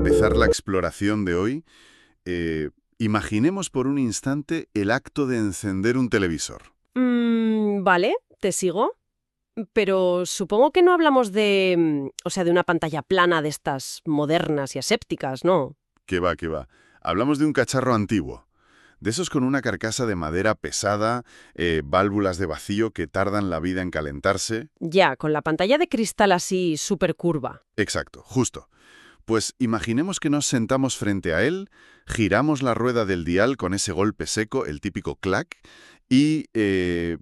empezar la exploración de hoy, imaginemos por un instante el acto de encender un televisor. Vale, te sigo. Pero supongo que no hablamos de una pantalla plana de estas modernas y asépticas, ¿no? ¿Qué va, qué va? Hablamos de un cacharro antiguo. De esos con una carcasa de madera pesada, válvulas de vacío que tardan la vida en calentarse. Ya, con la pantalla de cristal así súper curva. Exacto, justo. Pues imaginemos que nos sentamos frente a él, giramos la rueda del dial con ese golpe seco, el típico clac, y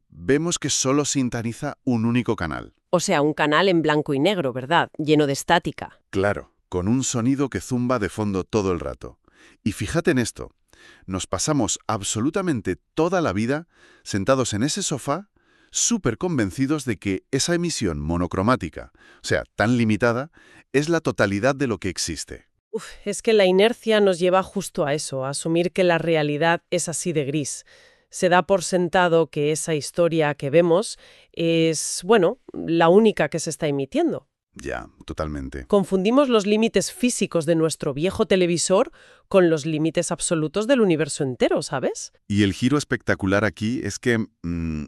vemos que solo sintoniza un único canal. O sea, un canal en blanco y negro, ¿verdad? Lleno de estática. Claro, con un sonido que zumba de fondo todo el rato. Y fíjate en esto, nos pasamos absolutamente toda la vida sentados en ese sofá, súper convencidos de que esa emisión monocromática, o sea, tan limitada, es la totalidad de lo que existe. Es que la inercia nos lleva justo a eso, a asumir que la realidad es así de gris. Se da por sentado que esa historia que vemos es, la única que se está emitiendo. Ya, totalmente. Confundimos los límites físicos de nuestro viejo televisor con los límites absolutos del universo entero, ¿sabes? Y el giro espectacular aquí es que,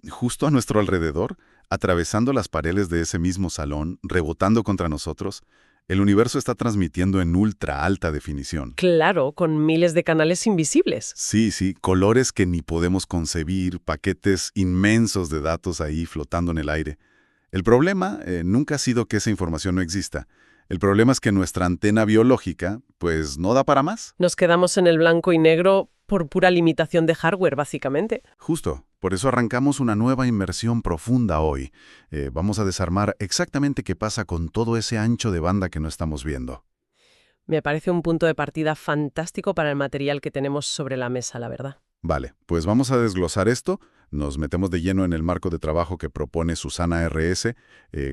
justo a nuestro alrededor, atravesando las paredes de ese mismo salón, rebotando contra nosotros, el universo está transmitiendo en ultra alta definición. Claro, con miles de canales invisibles. Sí, sí, colores que ni podemos concebir, paquetes inmensos de datos ahí flotando en el aire. El problema nunca ha sido que esa información no exista. El problema es que nuestra antena biológica, pues, no da para más. Nos quedamos en el blanco y negro por pura limitación de hardware, básicamente. Justo. Por eso arrancamos una nueva inmersión profunda hoy. Vamos a desarmar exactamente qué pasa con todo ese ancho de banda que no estamos viendo. Me parece un punto de partida fantástico para el material que tenemos sobre la mesa, la verdad. Vale, pues vamos a desglosar esto. Nos metemos de lleno en el marco de trabajo que propone Susana R.S.,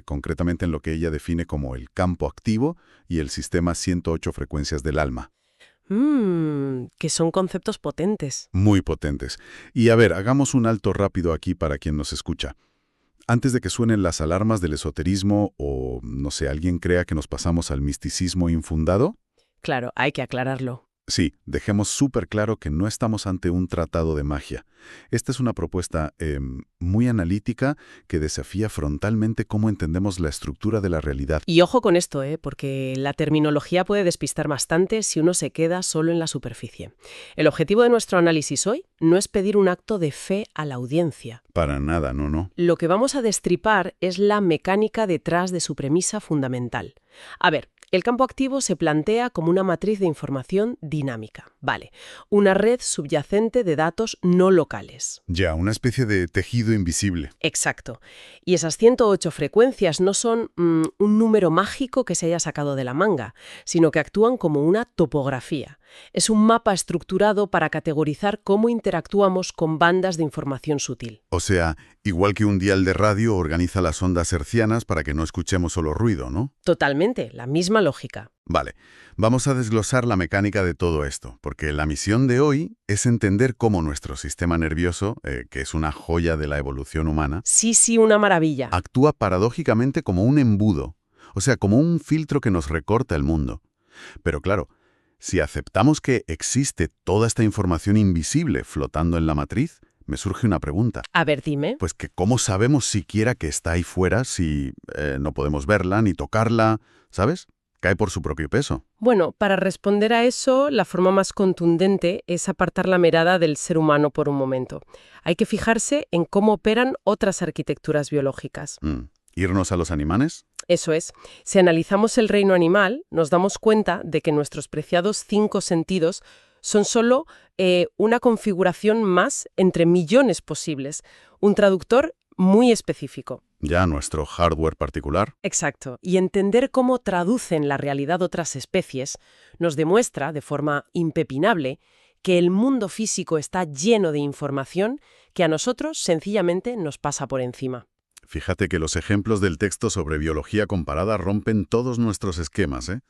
concretamente en lo que ella define como el campo activo y el sistema 108 frecuencias del alma. Que son conceptos potentes. Muy potentes. Y a ver, hagamos un alto rápido aquí para quien nos escucha. Antes de que suenen las alarmas del esoterismo o, no sé, alguien crea que nos pasamos al misticismo infundado. Claro, hay que aclararlo. Sí, dejemos súper claro que no estamos ante un tratado de magia. Esta es una propuesta muy analítica que desafía frontalmente cómo entendemos la estructura de la realidad. Y ojo con esto, porque la terminología puede despistar bastante si uno se queda solo en la superficie. El objetivo de nuestro análisis hoy no es pedir un acto de fe a la audiencia. Para nada, no. Lo que vamos a destripar es la mecánica detrás de su premisa fundamental. A ver, el campo activo se plantea como una matriz de información dinámica. Vale, una red subyacente de datos no locales. Ya, una especie de tejido invisible. Exacto. Y esas 108 frecuencias no son un número mágico que se haya sacado de la manga, sino que actúan como una topografía. Es un mapa estructurado para categorizar cómo interactuamos con bandas de información sutil. O sea, igual que un dial de radio organiza las ondas hertzianas para que no escuchemos solo ruido, ¿no? Totalmente, la misma lógica. Vale, vamos a desglosar la mecánica de todo esto, porque la misión de hoy es entender cómo nuestro sistema nervioso, que es una joya de la evolución humana, Sí, una maravilla. actúa paradójicamente como un embudo, o sea, como un filtro que nos recorta el mundo. Pero claro, si aceptamos que existe toda esta información invisible flotando en la matriz, me surge una pregunta. A ver, dime. Pues que ¿cómo sabemos siquiera que está ahí fuera si no podemos verla ni tocarla, ¿sabes? Cae por su propio peso. Bueno, para responder a eso, la forma más contundente es apartar la mirada del ser humano por un momento. Hay que fijarse en cómo operan otras arquitecturas biológicas. ¿Irnos a los animales? Eso es. Si analizamos el reino animal, nos damos cuenta de que nuestros preciados 5 sentidos son solo una configuración más entre millones posibles, un traductor muy específico. Ya nuestro hardware particular. Exacto. Y entender cómo traducen la realidad otras especies nos demuestra, de forma impepinable, que el mundo físico está lleno de información que a nosotros sencillamente nos pasa por encima. Fíjate que los ejemplos del texto sobre biología comparada rompen todos nuestros esquemas, ¿eh?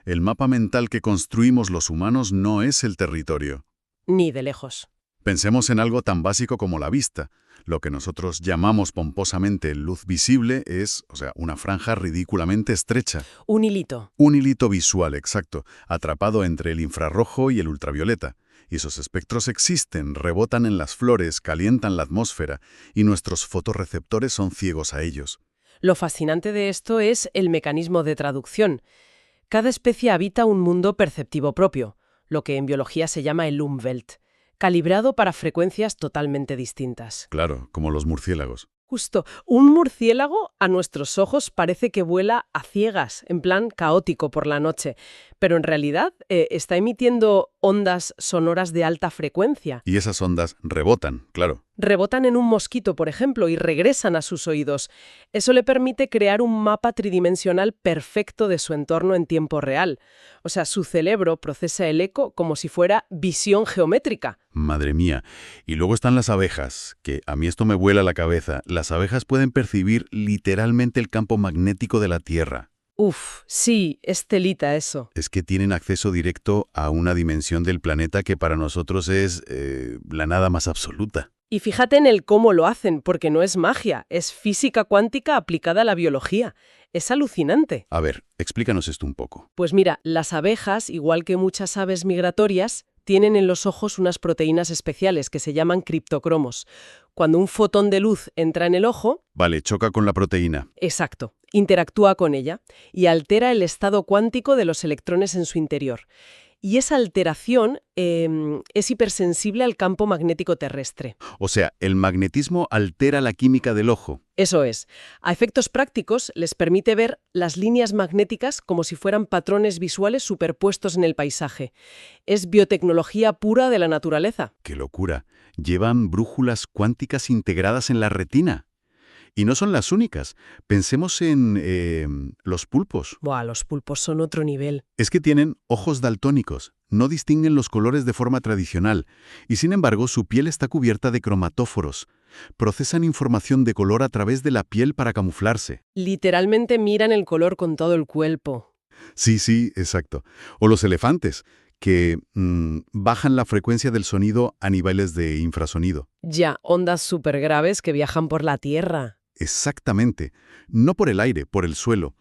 El mapa mental que construimos los humanos no es el territorio. Ni de lejos. Pensemos en algo tan básico como la vista. Lo que nosotros llamamos pomposamente luz visible es, una franja ridículamente estrecha. Un hilito. Un hilito visual, exacto, atrapado entre el infrarrojo y el ultravioleta. Y esos espectros existen, rebotan en las flores, calientan la atmósfera, y nuestros fotorreceptores son ciegos a ellos. Lo fascinante de esto es el mecanismo de traducción. Cada especie habita un mundo perceptivo propio, lo que en biología se llama el Umwelt, calibrado para frecuencias totalmente distintas. Claro, como los murciélagos. Justo, un murciélago a nuestros ojos parece que vuela a ciegas, en plan caótico por la noche, pero en realidad está emitiendo ondas sonoras de alta frecuencia. Y esas ondas rebotan, claro. Rebotan en un mosquito, por ejemplo, y regresan a sus oídos. Eso le permite crear un mapa tridimensional perfecto de su entorno en tiempo real. O sea, su cerebro procesa el eco como si fuera visión geométrica. Madre mía. Y luego están las abejas, que a mí esto me vuela la cabeza. Las abejas pueden percibir literalmente el campo magnético de la Tierra. Uf, sí, es telita eso. Es que tienen acceso directo a una dimensión del planeta que para nosotros es la nada más absoluta. Y fíjate en el cómo lo hacen, porque no es magia, es física cuántica aplicada a la biología. Es alucinante. A ver, explícanos esto un poco. Pues mira, las abejas, igual que muchas aves migratorias, tienen en los ojos unas proteínas especiales que se llaman criptocromos. Cuando un fotón de luz entra en el ojo... Vale, choca con la proteína. Exacto, interactúa con ella y altera el estado cuántico de los electrones en su interior. Y esa alteración es hipersensible al campo magnético terrestre. O sea, el magnetismo altera la química del ojo. Eso es. A efectos prácticos les permite ver las líneas magnéticas como si fueran patrones visuales superpuestos en el paisaje. Es biotecnología pura de la naturaleza. ¡Qué locura! Llevan brújulas cuánticas integradas en la retina. Y no son las únicas. Pensemos en los pulpos. Buah, los pulpos son otro nivel. Es que tienen ojos daltónicos, no distinguen los colores de forma tradicional, y sin embargo su piel está cubierta de cromatóforos. Procesan información de color a través de la piel para camuflarse. Literalmente miran el color con todo el cuerpo. Sí, exacto. O los elefantes, que bajan la frecuencia del sonido a niveles de infrasonido. Ya, ondas súper graves que viajan por la Tierra. Exactamente. No por el aire, por el suelo.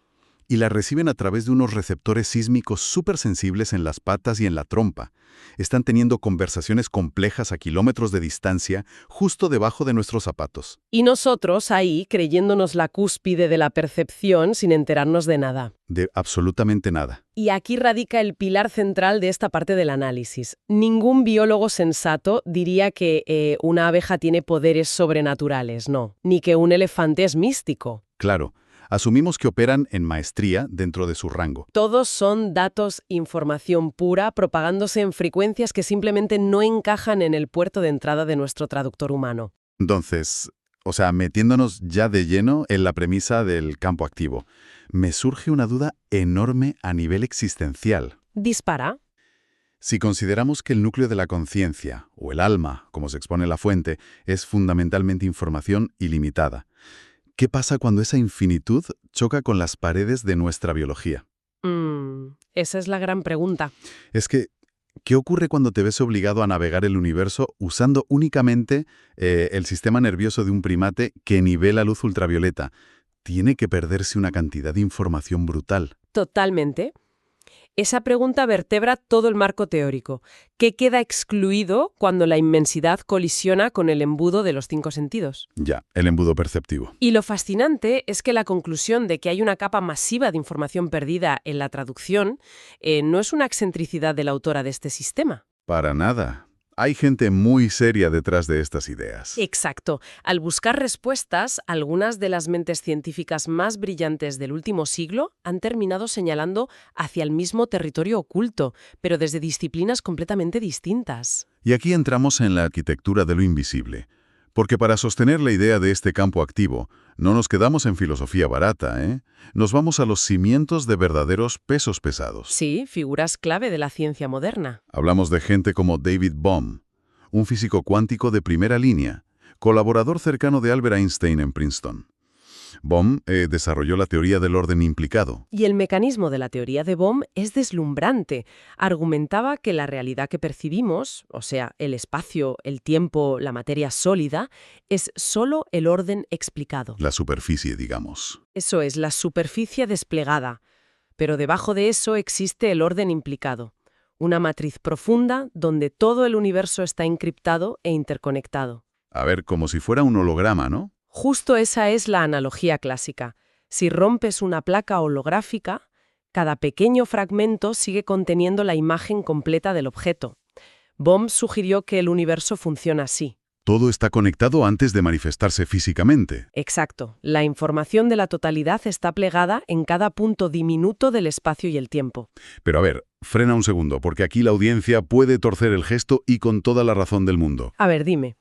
Y la reciben a través de unos receptores sísmicos súper sensibles en las patas y en la trompa. Están teniendo conversaciones complejas a kilómetros de distancia, justo debajo de nuestros zapatos. Y nosotros ahí, creyéndonos la cúspide de la percepción sin enterarnos de nada. De absolutamente nada. Y aquí radica el pilar central de esta parte del análisis. Ningún biólogo sensato diría que una abeja tiene poderes sobrenaturales, no. Ni que un elefante es místico. Claro. Asumimos que operan en maestría dentro de su rango. Todos son datos, información pura, propagándose en frecuencias que simplemente no encajan en el puerto de entrada de nuestro traductor humano. Entonces, metiéndonos ya de lleno en la premisa del campo activo, me surge una duda enorme a nivel existencial. Dispara. Si consideramos que el núcleo de la conciencia, o el alma, como se expone en la fuente, es fundamentalmente información ilimitada, ¿qué pasa cuando esa infinitud choca con las paredes de nuestra biología? Esa es la gran pregunta. Es que, ¿qué ocurre cuando te ves obligado a navegar el universo usando únicamente el sistema nervioso de un primate que nivela luz ultravioleta? Tiene que perderse una cantidad de información brutal. Totalmente. Esa pregunta vertebra todo el marco teórico. ¿Qué queda excluido cuando la inmensidad colisiona con el embudo de los 5 sentidos? Ya, el embudo perceptivo. Y lo fascinante es que la conclusión de que hay una capa masiva de información perdida en la traducción no es una excentricidad de la autora de este sistema. Para nada. Hay gente muy seria detrás de estas ideas. Exacto. Al buscar respuestas, algunas de las mentes científicas más brillantes del último siglo han terminado señalando hacia el mismo territorio oculto, pero desde disciplinas completamente distintas. Y aquí entramos en la arquitectura de lo invisible. Porque para sostener la idea de este campo activo, no nos quedamos en filosofía barata, ¿eh? Nos vamos a los cimientos de verdaderos pesos pesados. Sí, figuras clave de la ciencia moderna. Hablamos de gente como David Bohm, un físico cuántico de primera línea, colaborador cercano de Albert Einstein en Princeton. Bohm desarrolló la teoría del orden implicado. Y el mecanismo de la teoría de Bohm es deslumbrante. Argumentaba que la realidad que percibimos, o sea, el espacio, el tiempo, la materia sólida, es solo el orden explicado. La superficie, digamos. Eso es, la superficie desplegada. Pero debajo de eso existe el orden implicado. Una matriz profunda donde todo el universo está encriptado e interconectado. A ver, como si fuera un holograma, ¿no? Justo esa es la analogía clásica. Si rompes una placa holográfica, cada pequeño fragmento sigue conteniendo la imagen completa del objeto. Bohm sugirió que el universo funciona así. Todo está conectado antes de manifestarse físicamente. Exacto. La información de la totalidad está plegada en cada punto diminuto del espacio y el tiempo. Pero a ver, frena un segundo, porque aquí la audiencia puede torcer el gesto y con toda la razón del mundo. A ver, dime.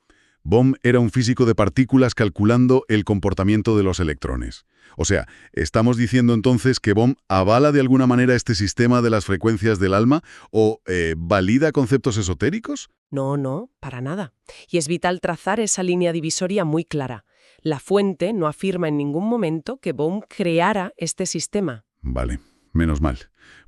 Bohm era un físico de partículas calculando el comportamiento de los electrones. O sea, ¿estamos diciendo entonces que Bohm avala de alguna manera este sistema de las frecuencias del alma o valida conceptos esotéricos? No, para nada. Y es vital trazar esa línea divisoria muy clara. La fuente no afirma en ningún momento que Bohm creara este sistema. Vale, menos mal,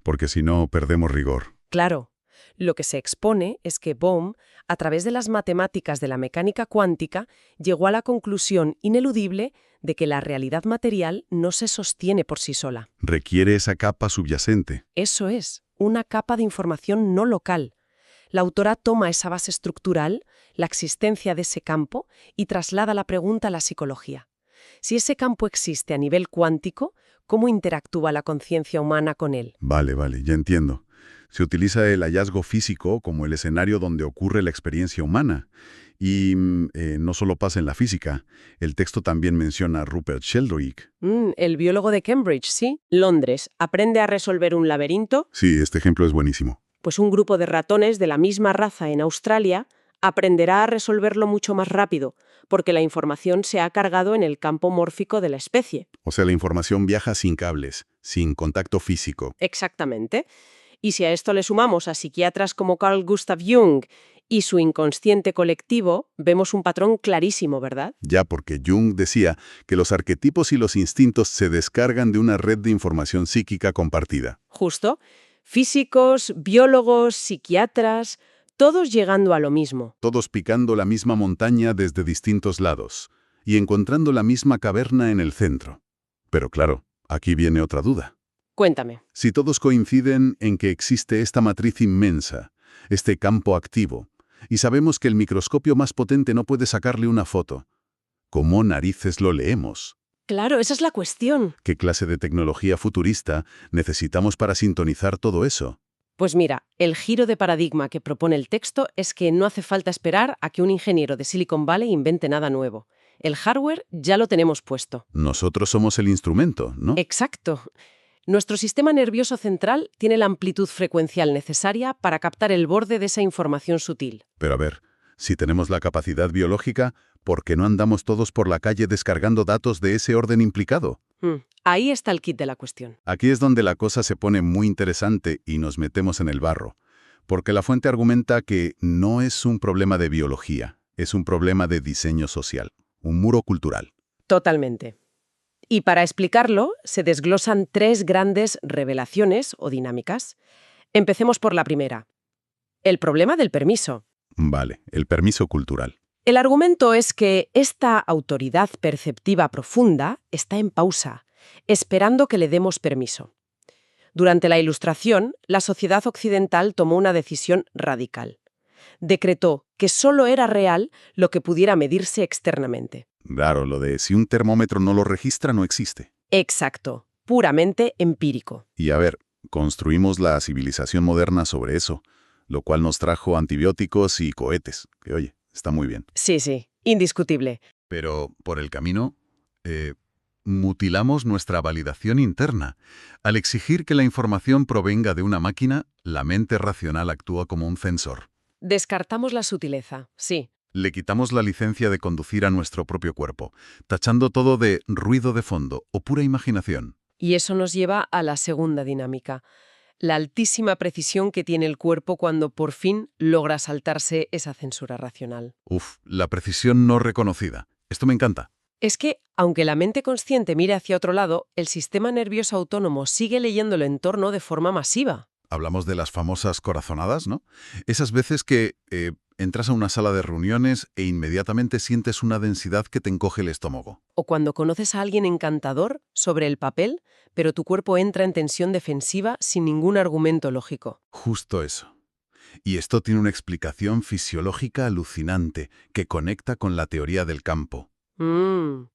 porque si no perdemos rigor. Claro. Lo que se expone es que Bohm, a través de las matemáticas de la mecánica cuántica, llegó a la conclusión ineludible de que la realidad material no se sostiene por sí sola. Requiere esa capa subyacente. Eso es, una capa de información no local. La autora toma esa base estructural, la existencia de ese campo, y traslada la pregunta a la psicología. Si ese campo existe a nivel cuántico, ¿cómo interactúa la conciencia humana con él? Vale, ya entiendo. Se utiliza el hallazgo físico como el escenario donde ocurre la experiencia humana. Y no solo pasa en la física. El texto también menciona a Rupert Sheldrake. El biólogo de Cambridge, sí. Londres. ¿Aprende a resolver un laberinto? Sí, este ejemplo es buenísimo. Pues un grupo de ratones de la misma raza en Australia aprenderá a resolverlo mucho más rápido, porque la información se ha cargado en el campo mórfico de la especie. O sea, la información viaja sin cables, sin contacto físico. Exactamente. Y si a esto le sumamos a psiquiatras como Carl Gustav Jung y su inconsciente colectivo, vemos un patrón clarísimo, ¿verdad? Ya, porque Jung decía que los arquetipos y los instintos se descargan de una red de información psíquica compartida. Justo. Físicos, biólogos, psiquiatras, todos llegando a lo mismo. Todos picando la misma montaña desde distintos lados y encontrando la misma caverna en el centro. Pero claro, aquí viene otra duda. Cuéntame. Si todos coinciden en que existe esta matriz inmensa, este campo activo, y sabemos que el microscopio más potente no puede sacarle una foto, ¿cómo narices lo leemos? Claro, esa es la cuestión. ¿Qué clase de tecnología futurista necesitamos para sintonizar todo eso? Pues mira, el giro de paradigma que propone el texto es que no hace falta esperar a que un ingeniero de Silicon Valley invente nada nuevo. El hardware ya lo tenemos puesto. Nosotros somos el instrumento, ¿no? Exacto. Nuestro sistema nervioso central tiene la amplitud frecuencial necesaria para captar el borde de esa información sutil. Pero a ver, si tenemos la capacidad biológica, ¿por qué no andamos todos por la calle descargando datos de ese orden implicado? Ahí está el kit de la cuestión. Aquí es donde la cosa se pone muy interesante y nos metemos en el barro, porque la fuente argumenta que no es un problema de biología, es un problema de diseño social, un muro cultural. Totalmente. Y para explicarlo, se desglosan 3 grandes revelaciones o dinámicas. Empecemos por la primera. El problema del permiso. Vale, el permiso cultural. El argumento es que esta autoridad perceptiva profunda está en pausa, esperando que le demos permiso. Durante la Ilustración, la sociedad occidental tomó una decisión radical. Decretó que solo era real lo que pudiera medirse externamente. Claro, lo de si un termómetro no lo registra no existe. Exacto, puramente empírico. Y a ver, construimos la civilización moderna sobre eso, lo cual nos trajo antibióticos y cohetes, que oye, está muy bien. Sí, indiscutible. Pero por el camino, mutilamos nuestra validación interna. Al exigir que la información provenga de una máquina, la mente racional actúa como un censor. Descartamos la sutileza, sí. Le quitamos la licencia de conducir a nuestro propio cuerpo, tachando todo de ruido de fondo o pura imaginación. Y eso nos lleva a la segunda dinámica. La altísima precisión que tiene el cuerpo cuando por fin logra saltarse esa censura racional. La precisión no reconocida. Esto me encanta. Es que, aunque la mente consciente mire hacia otro lado, el sistema nervioso autónomo sigue leyendo el entorno de forma masiva. Hablamos de las famosas corazonadas, ¿no? Esas veces que entras a una sala de reuniones e inmediatamente sientes una densidad que te encoge el estómago. O cuando conoces a alguien encantador sobre el papel, pero tu cuerpo entra en tensión defensiva sin ningún argumento lógico. Justo eso. Y esto tiene una explicación fisiológica alucinante que conecta con la teoría del campo.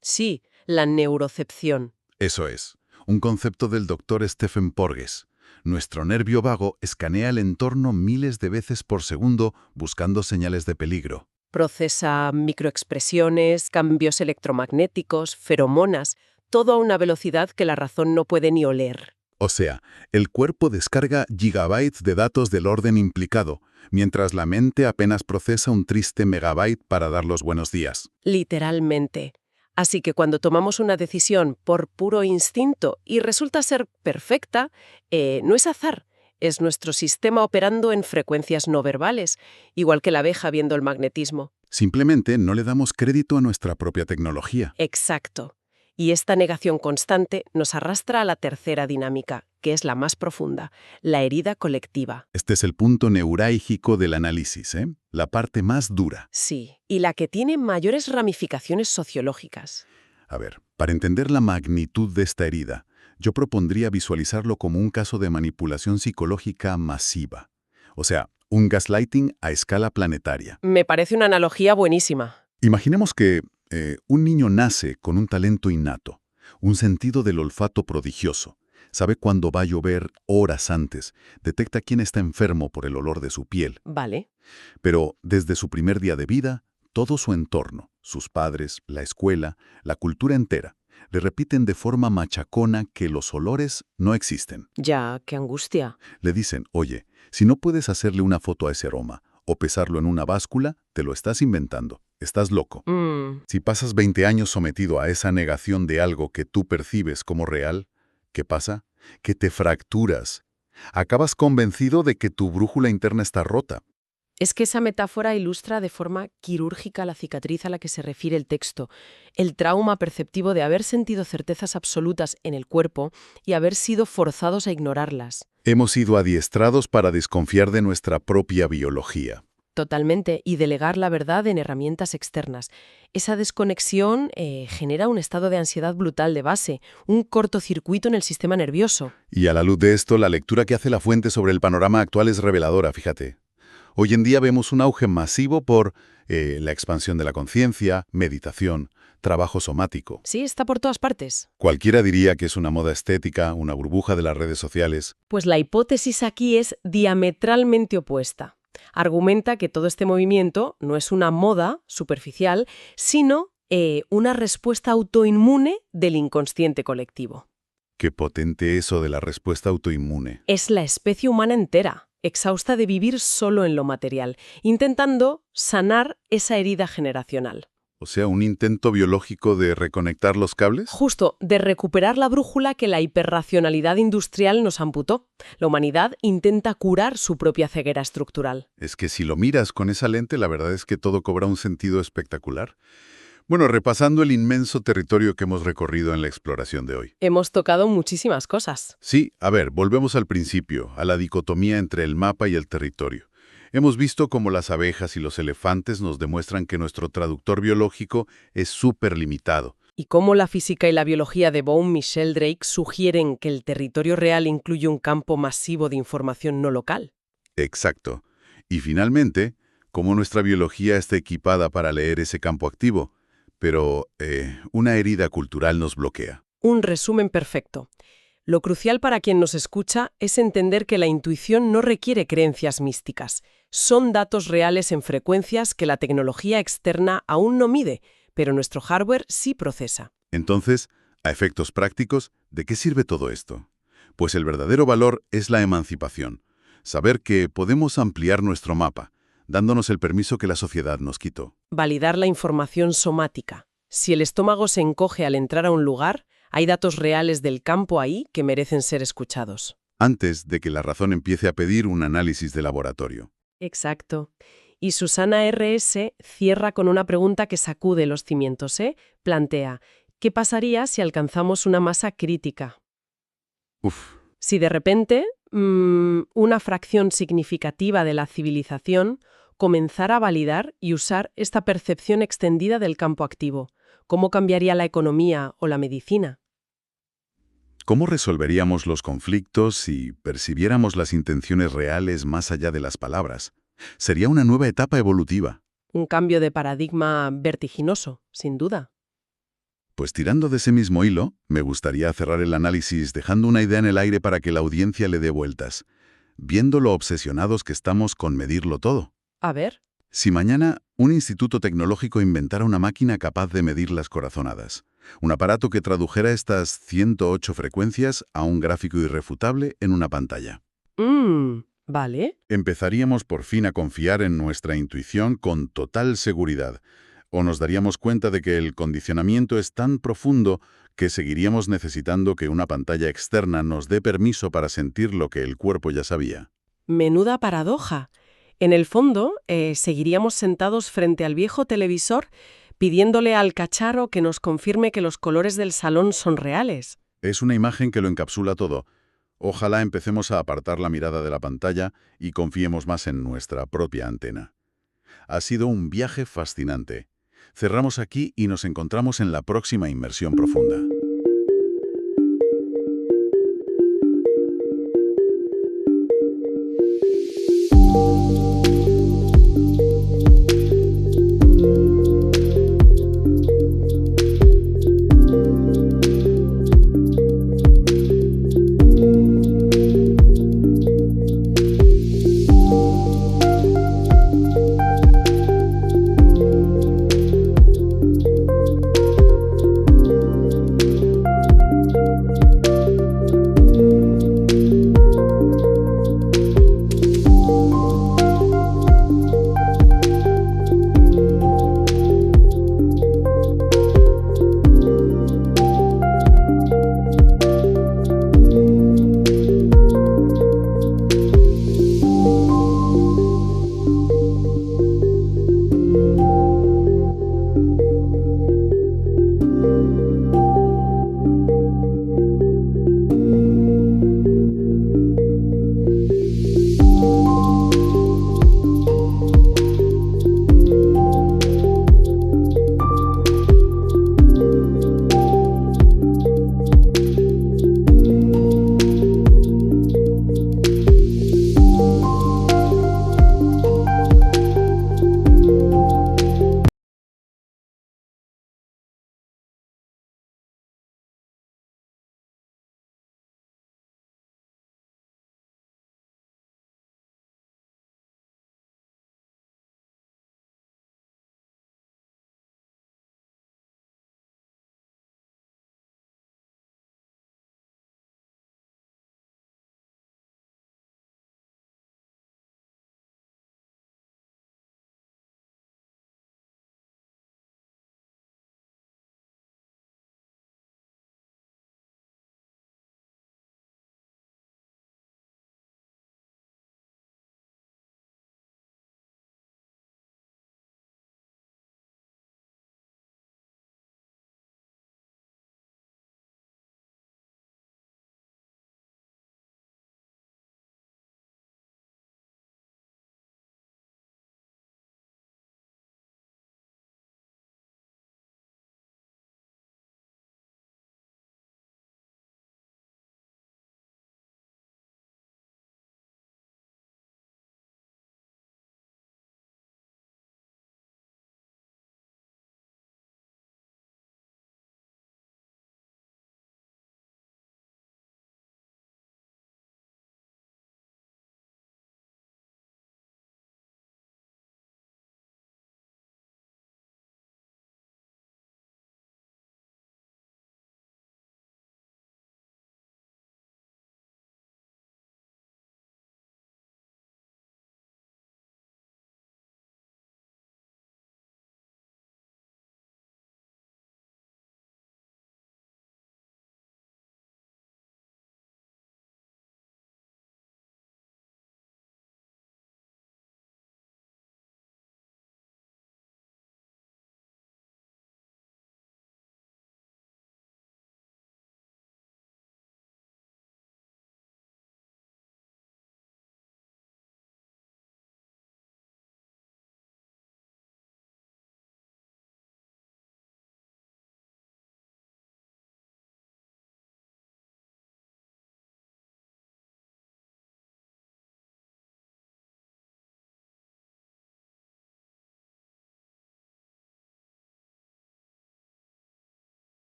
Sí, la neurocepción. Eso es, un concepto del doctor Stephen Porges. Nuestro nervio vago escanea el entorno miles de veces por segundo buscando señales de peligro. Procesa microexpresiones, cambios electromagnéticos, feromonas, todo a una velocidad que la razón no puede ni oler. O sea, el cuerpo descarga gigabytes de datos del orden implicado, mientras la mente apenas procesa un triste megabyte para dar los buenos días. Literalmente. Así que cuando tomamos una decisión por puro instinto y resulta ser perfecta, no es azar, es nuestro sistema operando en frecuencias no verbales, igual que la abeja viendo el magnetismo. Simplemente no le damos crédito a nuestra propia tecnología. Exacto. Y esta negación constante nos arrastra a la tercera dinámica, que es la más profunda, la herida colectiva. Este es el punto neurálgico del análisis, ¿eh? La parte más dura. Sí, y la que tiene mayores ramificaciones sociológicas. A ver, para entender la magnitud de esta herida, yo propondría visualizarlo como un caso de manipulación psicológica masiva. O sea, un gaslighting a escala planetaria. Me parece una analogía buenísima. Imaginemos que un niño nace con un talento innato, un sentido del olfato prodigioso. Sabe cuándo va a llover horas antes, detecta quién está enfermo por el olor de su piel. Vale. Pero desde su primer día de vida, todo su entorno, sus padres, la escuela, la cultura entera, le repiten de forma machacona que los olores no existen. Ya, qué angustia. Le dicen, oye, si no puedes hacerle una foto a ese aroma o pesarlo en una báscula, te lo estás inventando. Estás loco. Si pasas 20 años sometido a esa negación de algo que tú percibes como real, ¿qué pasa? Que te fracturas. Acabas convencido de que tu brújula interna está rota. Es que esa metáfora ilustra de forma quirúrgica la cicatriz a la que se refiere el texto, el trauma perceptivo de haber sentido certezas absolutas en el cuerpo y haber sido forzados a ignorarlas. Hemos sido adiestrados para desconfiar de nuestra propia biología. Totalmente, y delegar la verdad en herramientas externas. Esa desconexión genera un estado de ansiedad brutal de base, un cortocircuito en el sistema nervioso. Y a la luz de esto, la lectura que hace La Fuente sobre el panorama actual es reveladora, fíjate. Hoy en día vemos un auge masivo por la expansión de la conciencia, meditación, trabajo somático. Sí, está por todas partes. Cualquiera diría que es una moda estética, una burbuja de las redes sociales. Pues la hipótesis aquí es diametralmente opuesta. Argumenta que todo este movimiento no es una moda superficial, sino una respuesta autoinmune del inconsciente colectivo. Qué potente eso de la respuesta autoinmune. Es la especie humana entera, exhausta de vivir solo en lo material, intentando sanar esa herida generacional. O sea, un intento biológico de reconectar los cables. Justo, de recuperar la brújula que la hiperracionalidad industrial nos amputó. La humanidad intenta curar su propia ceguera estructural. Es que si lo miras con esa lente, la verdad es que todo cobra un sentido espectacular. Bueno, repasando el inmenso territorio que hemos recorrido en la exploración de hoy. Hemos tocado muchísimas cosas. Sí, a ver, volvemos al principio, a la dicotomía entre el mapa y el territorio. Hemos visto cómo las abejas y los elefantes nos demuestran que nuestro traductor biológico es súper limitado. Y cómo la física y la biología de Bohm-Michel-Drake sugieren que el territorio real incluye un campo masivo de información no local. Exacto. Y finalmente, cómo nuestra biología está equipada para leer ese campo activo, pero una herida cultural nos bloquea. Un resumen perfecto. Lo crucial para quien nos escucha es entender que la intuición no requiere creencias místicas. Son datos reales en frecuencias que la tecnología externa aún no mide, pero nuestro hardware sí procesa. Entonces, a efectos prácticos, ¿de qué sirve todo esto? Pues el verdadero valor es la emancipación. Saber que podemos ampliar nuestro mapa, dándonos el permiso que la sociedad nos quitó. Validar la información somática. Si el estómago se encoge al entrar a un lugar, hay datos reales del campo ahí que merecen ser escuchados. Antes de que la razón empiece a pedir un análisis de laboratorio. Exacto. Y Susana R.S. cierra con una pregunta que sacude los cimientos, ¿eh? Plantea, ¿qué pasaría si alcanzamos una masa crítica? Uf, Si de repente una fracción significativa de la civilización comenzara a validar y usar esta percepción extendida del campo activo, ¿cómo cambiaría la economía o la medicina? ¿cómo resolveríamos los conflictos si percibiéramos las intenciones reales más allá de las palabras? Sería una nueva etapa evolutiva. Un cambio de paradigma vertiginoso, sin duda. Pues tirando de ese mismo hilo, me gustaría cerrar el análisis dejando una idea en el aire para que la audiencia le dé vueltas, viendo lo obsesionados que estamos con medirlo todo. A ver, Si mañana un instituto tecnológico inventara una máquina capaz de medir las corazonadas, un aparato que tradujera estas 108 frecuencias a un gráfico irrefutable en una pantalla, vale. empezaríamos por fin a confiar en nuestra intuición con total seguridad, o nos daríamos cuenta de que el condicionamiento es tan profundo que seguiríamos necesitando que una pantalla externa nos dé permiso para sentir lo que el cuerpo ya sabía. Menuda paradoja. En el fondo, seguiríamos sentados frente al viejo televisor pidiéndole al cacharro que nos confirme que los colores del salón son reales. Es una imagen que lo encapsula todo. Ojalá empecemos a apartar la mirada de la pantalla y confiemos más en nuestra propia antena. Ha sido un viaje fascinante. Cerramos aquí y nos encontramos en la próxima inmersión profunda.